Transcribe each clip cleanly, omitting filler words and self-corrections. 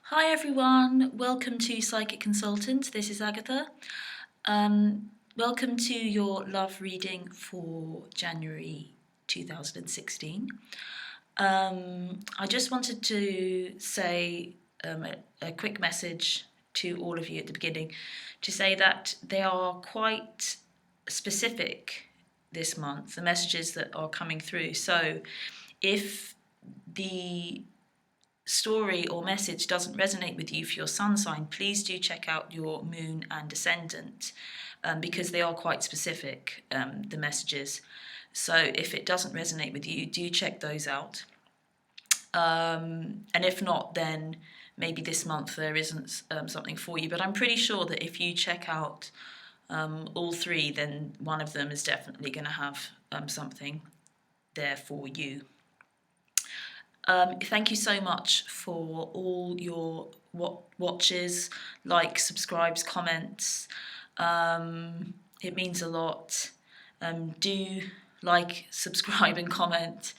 Hi everyone, welcome to Psychic Consultant. This is Agatha. Welcome to your love reading for January 2016. I just wanted to say a quick message to all of you at the beginning to say that they are quite specific this month, the messages that are coming through. So if the story or message doesn't resonate with you for your sun sign, please do check out your moon and ascendant because they are quite specific, the messages. So if it doesn't resonate with you, do check those out. And if not, then maybe this month there isn't something for you. But I'm pretty sure that if you check out all three, then one of them is definitely going to have something there for you. Thank you so much for all your watches, likes, subscribes, comments. It means a lot. Do like, subscribe and comment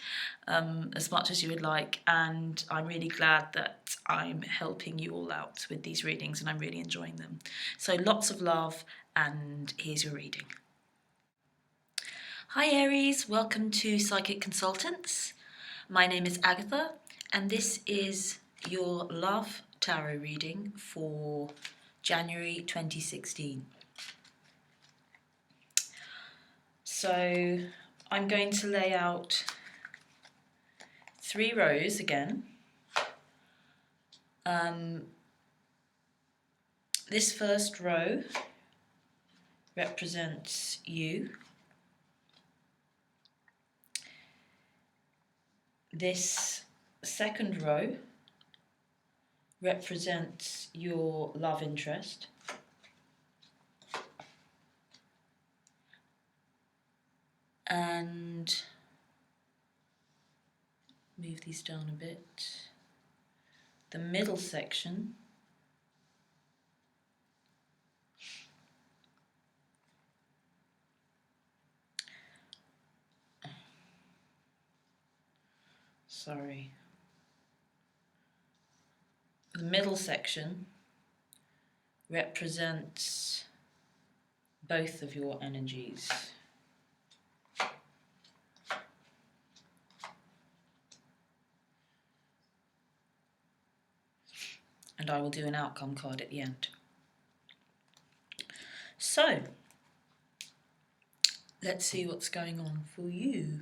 as much as you would like, and I'm really glad that I'm helping you all out with these readings and I'm really enjoying them. So lots of love, and here's your reading. Hi Aries, welcome to Psychic Consultants. My name is Agatha, and this is your love tarot reading for January 2016. So I'm going to lay out 3 rows again. This first row represents you. This second row represents your love interest. And move these down a bit. The middle section the middle section represents both of your energies. And I will do an outcome card at the end. So, let's see what's going on for you.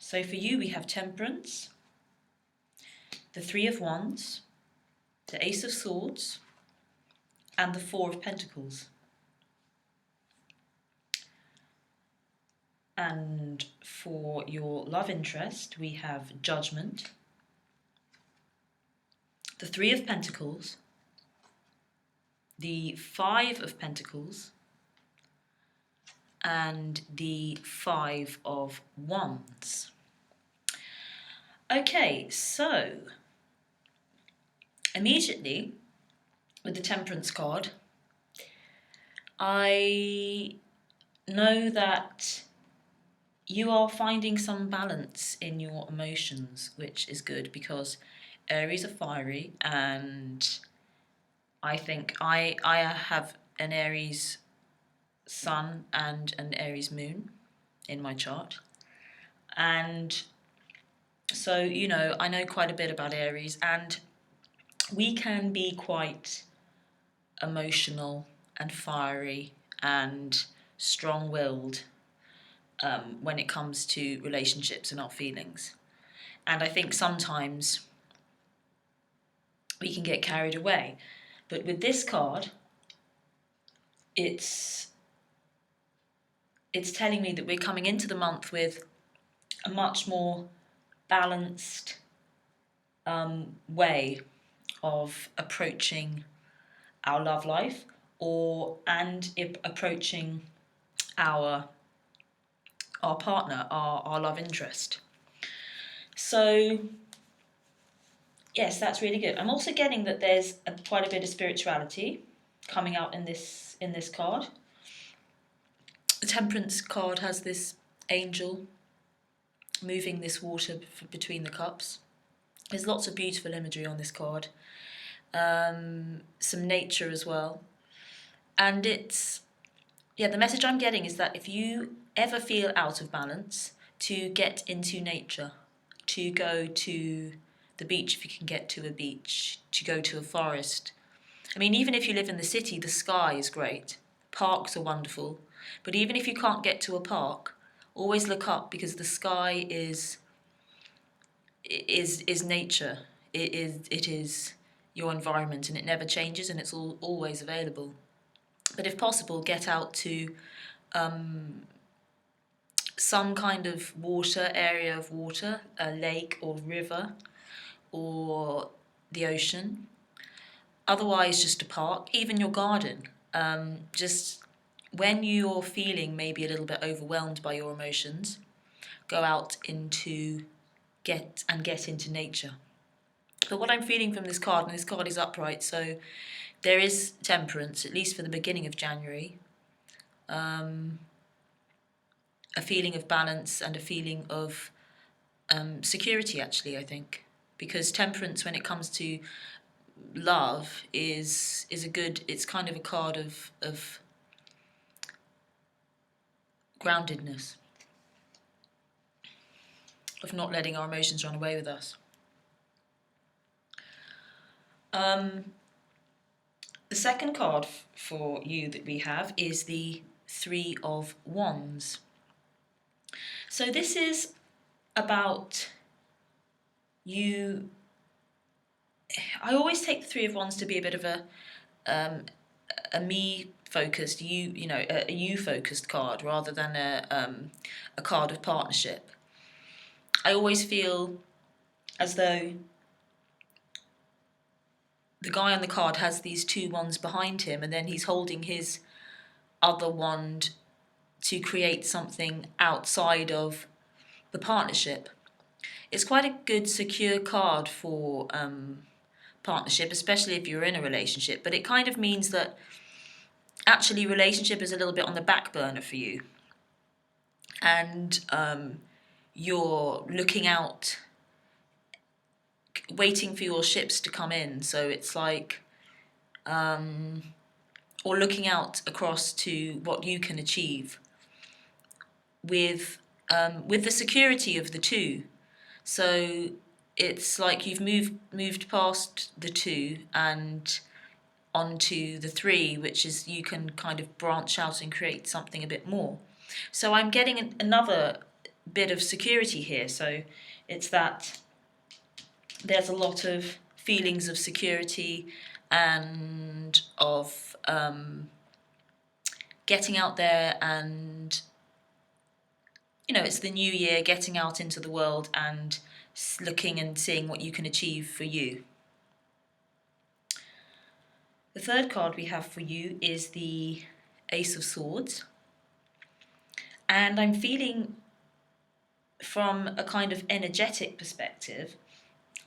So for you we have Temperance, the Three of Wands, the Ace of Swords, and the Four of Pentacles. And for your love interest we have Judgment, the Three of Pentacles, the Five of Pentacles, and the Five of Wands. Okay, so immediately with the Temperance card, I know that you are finding some balance in your emotions, which is good because Aries are fiery, and I think I have an Aries sun and an Aries moon in my chart. And so, you know, I know quite a bit about Aries, and we can be quite emotional and fiery and strong-willed when it comes to relationships and our feelings. And I think sometimes we can get carried away. But with this card, it's telling me that we're coming into the month with a much more balanced way of approaching our love life and approaching our partner, our love interest. So yes, that's really good. I'm also getting that there's quite a bit of spirituality coming out in this card. The Temperance card has this angel moving this water between the cups. There's lots of beautiful imagery on this card, some nature as well. And the message I'm getting is that if you ever feel out of balance, to get into nature, to go to the beach if you can get to a beach, to go to a forest. I mean, even if you live in the city, the sky is great. Parks are wonderful. But even if you can't get to a park, always look up, because the sky is nature. It is your environment, and it never changes, and it's always available. But if possible, get out to some kind of area of water, a lake or river or the ocean. Otherwise, just a park, even your garden. Just when you're feeling maybe a little bit overwhelmed by your emotions, go out into get into nature. But what I'm feeling from this card, and this card is upright, so there is temperance, at least for the beginning of January. A feeling of balance and a feeling of security, actually, I think. Because temperance, when it comes to love, is a good, it's kind of a card of groundedness, of not letting our emotions run away with us. The second card for you that we have is the Three of Wands. So this is about you. I always take the Three of Wands to be a bit of a me focused, a you focused card, rather than a card of partnership. I always feel as though the guy on the card has these two wands behind him, and then he's holding his other wand to create something outside of the partnership. It's quite a good, secure card for partnership, especially if you're in a relationship, but it kind of means that actually relationship is a little bit on the back burner for you. And you're looking out, waiting for your ships to come in. So it's like, or looking out across to what you can achieve with the security of the two. So it's like you've moved past the two and onto the three, which is you can kind of branch out and create something a bit more. So I'm getting another bit of security here. So it's that there's a lot of feelings of security and of getting out there, and it's the new year, getting out into the world and looking and seeing what you can achieve for you. The third card we have for you is the Ace of Swords. And I'm feeling, from a kind of energetic perspective,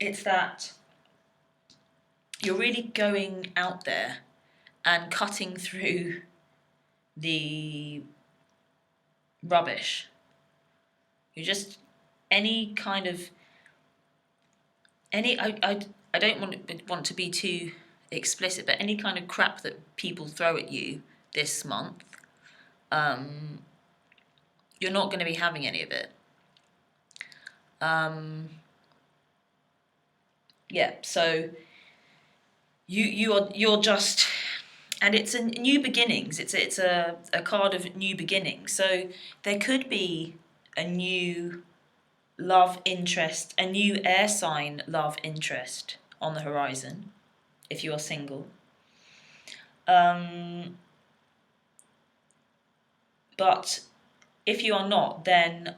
it's that you're really going out there and cutting through the rubbish. You're just any kind of I don't want to be too explicit, but any kind of crap that people throw at you this month, you're not going to be having any of it. So you're just, and it's a new beginnings. It's a card of new beginnings. So there could be a new love interest, a new air sign love interest on the horizon, if you are single. But if you are not, then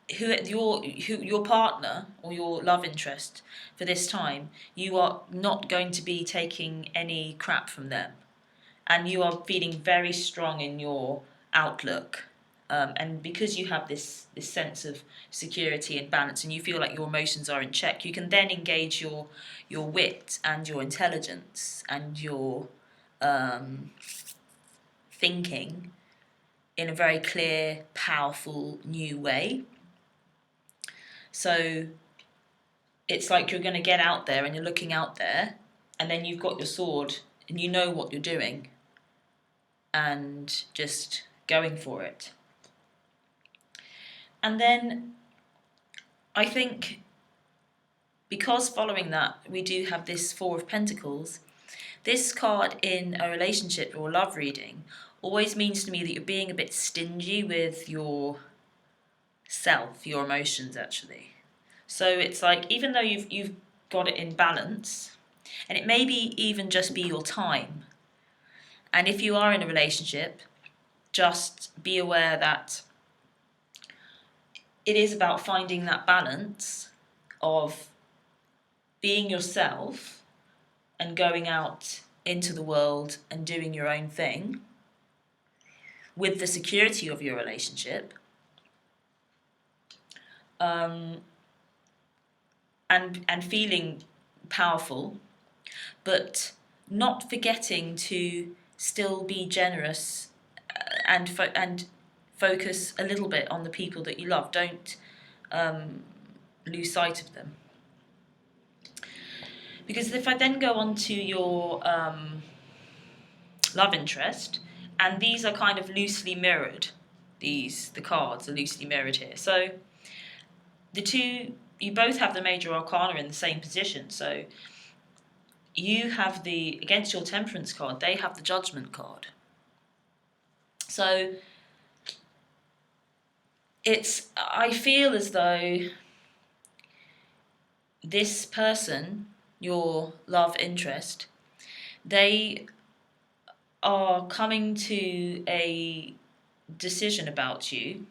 your partner or your love interest for this time, you are not going to be taking any crap from them, and you are feeling very strong in your outlook. And because you have this sense of security and balance, and you feel like your emotions are in check, you can then engage your wit and your intelligence and your thinking in a very clear, powerful, new way. So it's like you're going to get out there and you're looking out there, and then you've got your sword and you know what you're doing and just going for it. And then I think because following that we do have this Four of Pentacles, this card in a relationship or love reading always means to me that you're being a bit stingy with your self, your emotions actually. So it's like, even though you've got it in balance, and it may be even just be your time. And if you are in a relationship, just be aware that it is about finding that balance of being yourself and going out into the world and doing your own thing with the security of your relationship, and feeling powerful, but not forgetting to still be generous, and focus a little bit on the people that you love. Don't lose sight of them. Because if I then go on to your love interest, and these are kind of loosely mirrored, the cards are loosely mirrored here. So you both have the major arcana in the same position. So you have against your temperance card, they have the judgment card. So I feel as though this person, your love interest, they are coming to a decision about you,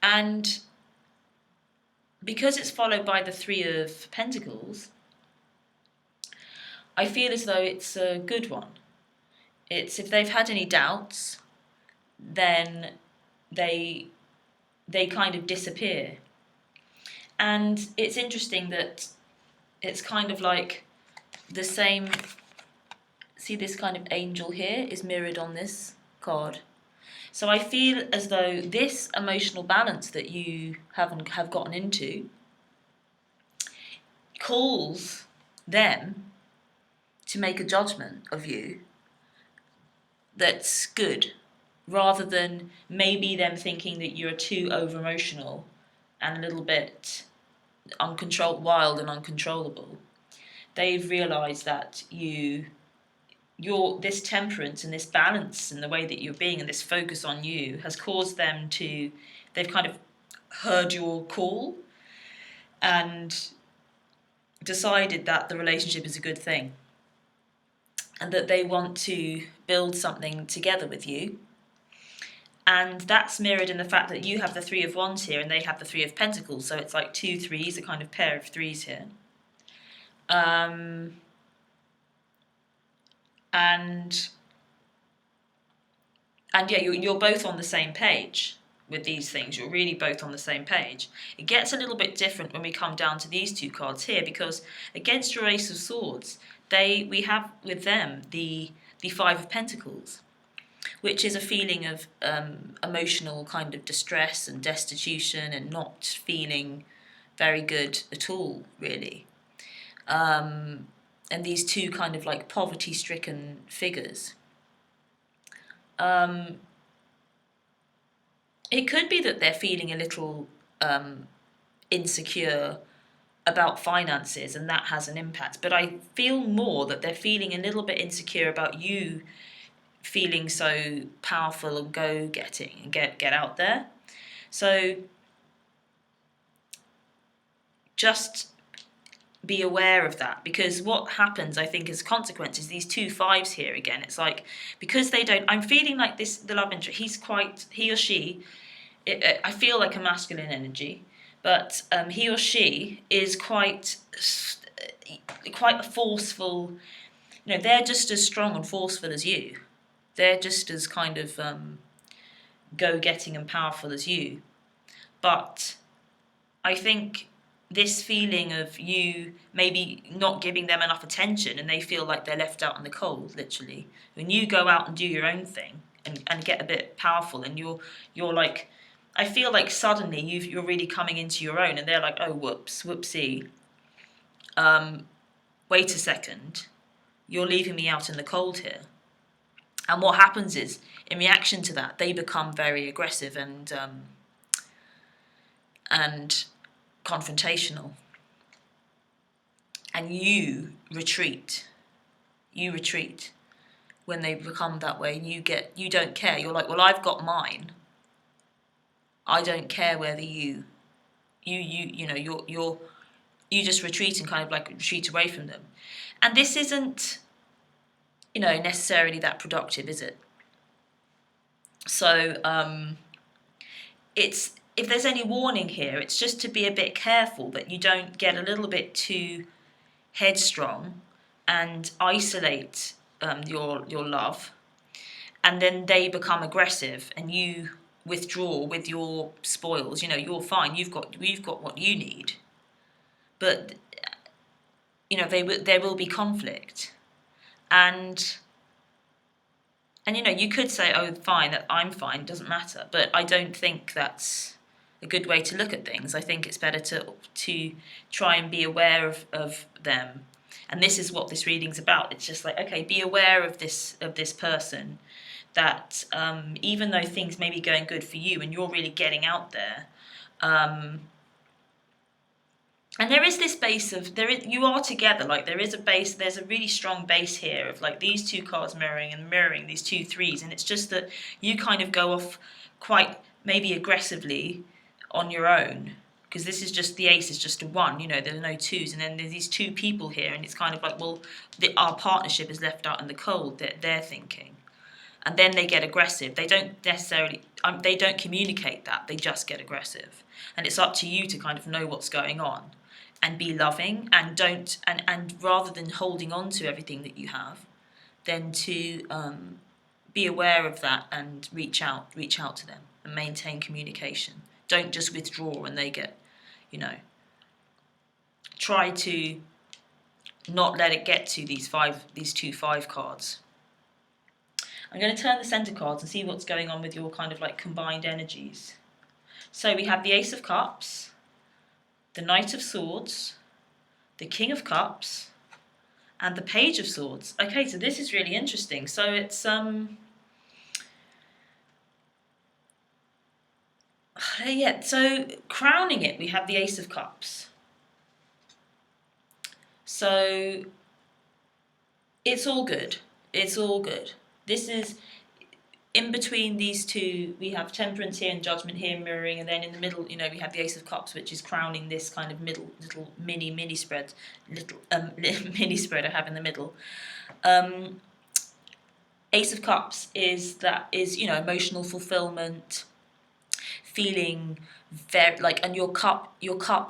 and because it's followed by the Three of Pentacles, I feel as though it's a good one. It's, if they've had any doubts, then they kind of disappear. And it's interesting that it's kind of like the same. See, this kind of angel here is mirrored on this card. So I feel as though this emotional balance that you have gotten into calls them to make a judgment of you that's good, rather than maybe them thinking that you're too over emotional and a little bit wild and uncontrollable. They've realised that your this temperance and this balance and the way that you're being and this focus on you has caused them to, they've kind of heard your call and decided that the relationship is a good thing and that they want to build something together with you. And that's mirrored in the fact that you have the Three of Wands here and they have the Three of Pentacles. So it's like two threes, a kind of pair of threes here. And yeah, you're both on the same page with these things. You're really both on the same page. It gets a little bit different when we come down to these two cards here, because against your Ace of Swords, we have with them the Five of Pentacles, which is a feeling of emotional kind of distress and destitution and not feeling very good at all, really. And these two kind of like poverty-stricken figures. It could be that they're feeling a little insecure about finances, and that has an impact. But I feel more that they're feeling a little bit insecure about you feeling so powerful and go-getting and get out there. So just be aware of that, because what happens, I think, as a consequence is these two fives here again. It's like, because they don't, I'm feeling like this, the love interest, he or she, I feel like a masculine energy, but he or she is quite a forceful, they're just as strong and forceful as you. They're just as kind of go-getting and powerful as you. But I think this feeling of you maybe not giving them enough attention and they feel like they're left out in the cold, literally. When you go out and do your own thing and get a bit powerful and you're like I feel like suddenly you're really coming into your own, and they're like, oh, whoopsie. Wait a second, you're leaving me out in the cold here. And what happens is, in reaction to that, they become very aggressive and confrontational, and you retreat. You retreat when they become that way. You don't care. You're like, well, I've got mine. I don't care whether you know you just retreat and kind of like retreat away from them. And this isn't, necessarily that productive, is it? So it's, if there's any warning here, it's just to be a bit careful that you don't get a little bit too headstrong and isolate your love, and then they become aggressive and you withdraw with your spoils. You're fine. You've got what you need, but there will be conflict, and you could say, oh, fine, that I'm fine, doesn't matter. But I don't think that's a good way to look at things. I think it's better to try and be aware of them. And this is what this reading's about. It's just like, okay, be aware of this person, that even though things may be going good for you and you're really getting out there, and there is this base of you are together. Like there is a base. There's a really strong base here of like these two cards mirroring these 2 3s, and it's just that you kind of go off quite maybe aggressively on your own, because this is just, the ace is just a 1. There are no 2s, and then there's these 2 people here, and it's kind of like, well, our partnership is left out in the cold. They're thinking, and then they get aggressive. They don't necessarily. They don't communicate that. They just get aggressive, and it's up to you to kind of know what's going on and be loving, and don't and rather than holding on to everything that you have, then to be aware of that and reach out to them and maintain communication. Don't just withdraw when they get, try to not let it get to these 2 5 cards. I'm going to turn the centre cards and see what's going on with your kind of like combined energies. So we have the Ace of Cups, the Knight of Swords, the King of Cups, and the Page of Swords. Okay, so this is really interesting. So it's yeah, so crowning it, we have the Ace of Cups. So it's all good. It's all good. This is, in between these two, we have Temperance here and Judgment here mirroring, and then in the middle, we have the Ace of Cups, which is crowning this kind of little mini spread, mini spread I have in the middle. Ace of Cups is emotional fulfillment, feeling very like, and your cup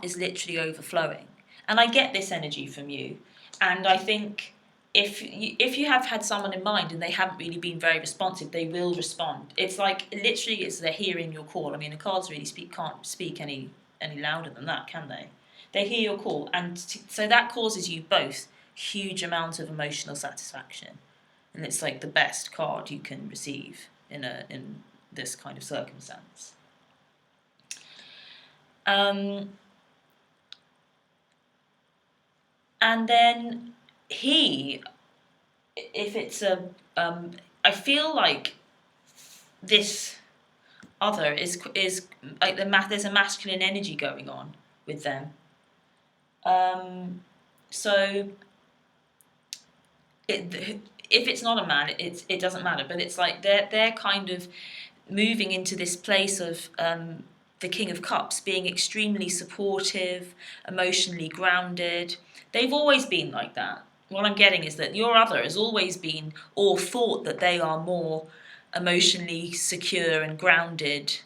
is literally overflowing. And I get this energy from you, and I think, if you have had someone in mind and they haven't really been very responsive, they will respond. It's like literally it's they're hearing your call. I mean, the cards really can't speak any louder than that, can they? They hear your call, and so that causes you both huge amounts of emotional satisfaction, and it's like the best card you can receive in this kind of circumstance. And then if it's I feel like this other is like there's a masculine energy going on with them. So if it's not a man, it doesn't matter. But it's like they're kind of moving into this place of the King of Cups being extremely supportive, emotionally grounded. They've always been like that. What I'm getting is that your other has always been, or thought that they are more emotionally secure and grounded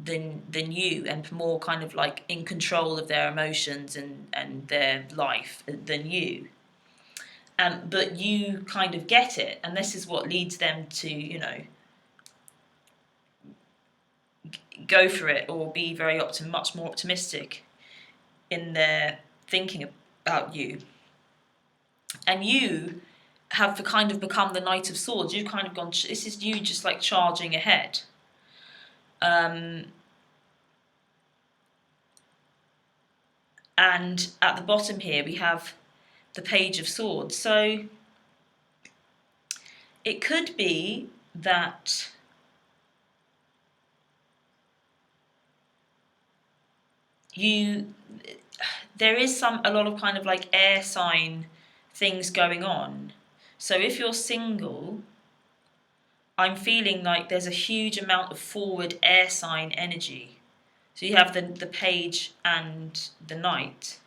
than you, and more kind of like in control of their emotions and their life than you. But you kind of get it, and this is what leads them to, go for it or be very much more optimistic in their thinking about you. And you have kind of become the Knight of Swords. You've kind of gone, this is you just like charging ahead. And at the bottom here we have the Page of Swords. So it could be that there is a lot of kind of like air sign things going on. So if you're single, I'm feeling like there's a huge amount of forward air sign energy. So you have the Page and the Knight.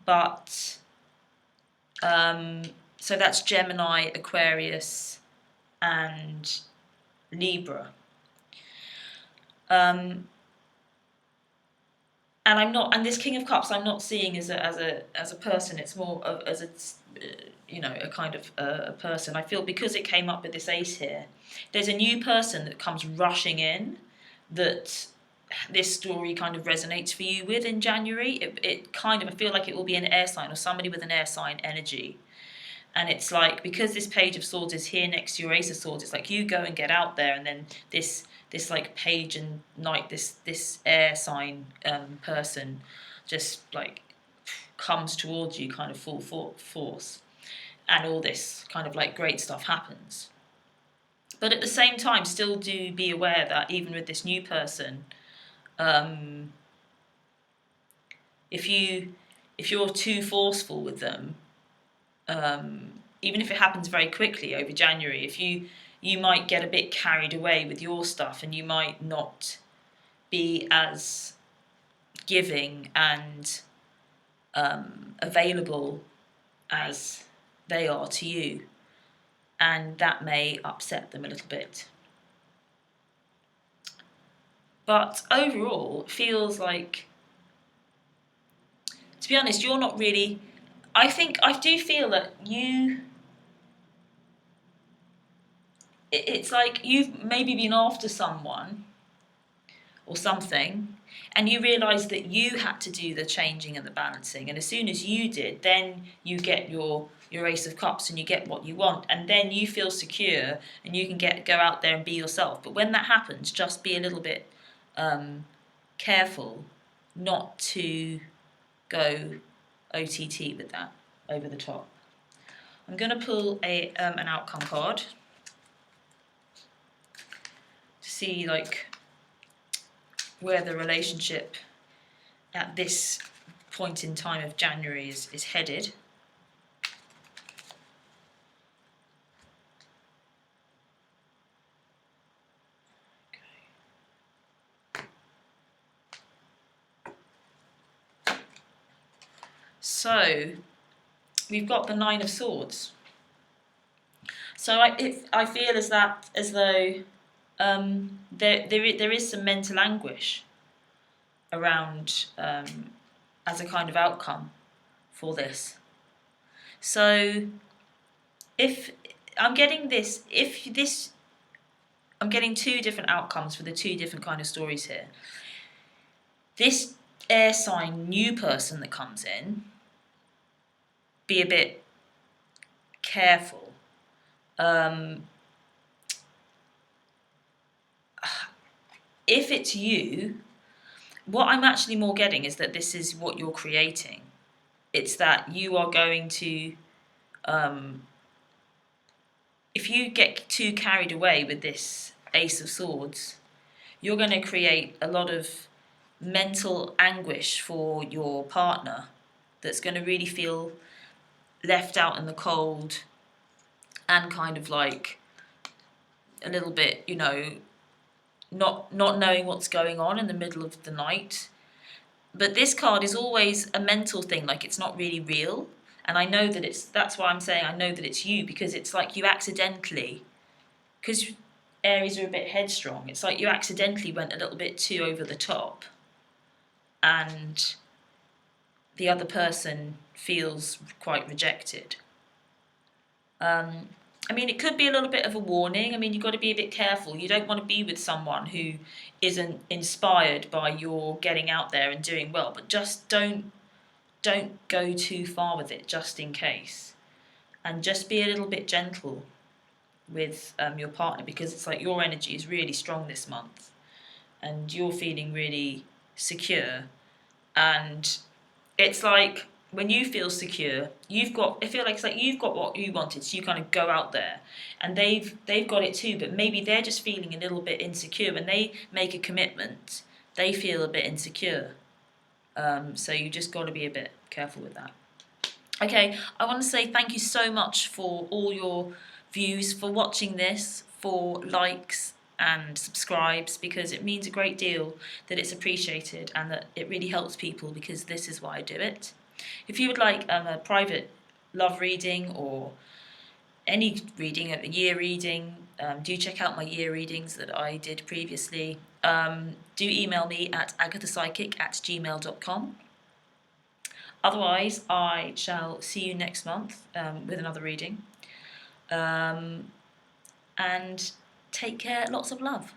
But so that's Gemini, Aquarius, and Libra. And I'm not, and this King of Cups, I'm not seeing as a person. It's more of as a, a kind of a person. I feel because it came up with this Ace here, there's a new person that comes rushing in, that this story kind of resonates for you with in January. It kind of, I feel like it will be an air sign or somebody with an air sign energy. And it's like, because this Page of Swords is here next to your Ace of Swords, it's like you go and get out there, and then this like Page and Knight, this air sign person just like comes towards you kind of full force, and all this kind of like great stuff happens. But at the same time, still do be aware that even with this new person, if you're too forceful with them, even if it happens very quickly over January, if you might get a bit carried away with your stuff, and you might not be as giving and available as they are to you, and that may upset them a little bit. But overall, it feels like, to be honest, you're not really. I do feel that it's like you've maybe been after someone or something, and you realise that you had to do the changing and the balancing, and as soon as you did, then you get your Ace of Cups and you get what you want, and then you feel secure and you can go out there and be yourself. But when that happens, just be a little bit careful not to go OTT with that, over the top. I'm going to pull an outcome card to see like where the relationship at this point in time of January is headed. So we've got the Nine of Swords. So I feel as though there is some mental anguish around as a kind of outcome for this. So if I'm getting this, I'm getting two different outcomes for the two different kind of stories here. This air sign new person that comes in, be a bit careful. If it's you, what I'm actually more getting is that this is what you're creating. It's that you are going to, if you get too carried away with this Ace of Swords, you're going to create a lot of mental anguish for your partner that's going to really feel left out in the cold, and kind of like a little bit, not knowing what's going on in the middle of the night. But this card is always a mental thing, like it's not really real. And I know that that's why I'm saying I know that it's you, because it's like you accidentally, because Aries are a bit headstrong, it's like you accidentally went a little bit too over the top, and the other person feels quite rejected. I mean, it could be a little bit of a warning. I mean, you've got to be a bit careful. You don't want to be with someone who isn't inspired by your getting out there and doing well, but just don't go too far with it, just in case. And just be a little bit gentle with your partner, because it's like your energy is really strong this month and you're feeling really secure, And it's like when you feel secure, I feel like it's like you've got what you wanted, so you kind of go out there, and they've got it too, but maybe they're just feeling a little bit insecure. When they make a commitment, they feel a bit insecure. So you just got to be a bit careful with that. Okay, I want to say thank you so much for all your views, for watching this, for likes and subscribes, because it means a great deal that it's appreciated and that it really helps people, because this is why I do it. If you would like a private love reading or any reading, a year reading, do check out my year readings that I did previously. Do email me at agathapsychic@gmail.com. Otherwise, I shall see you next month with another reading. And take care. Lots of love.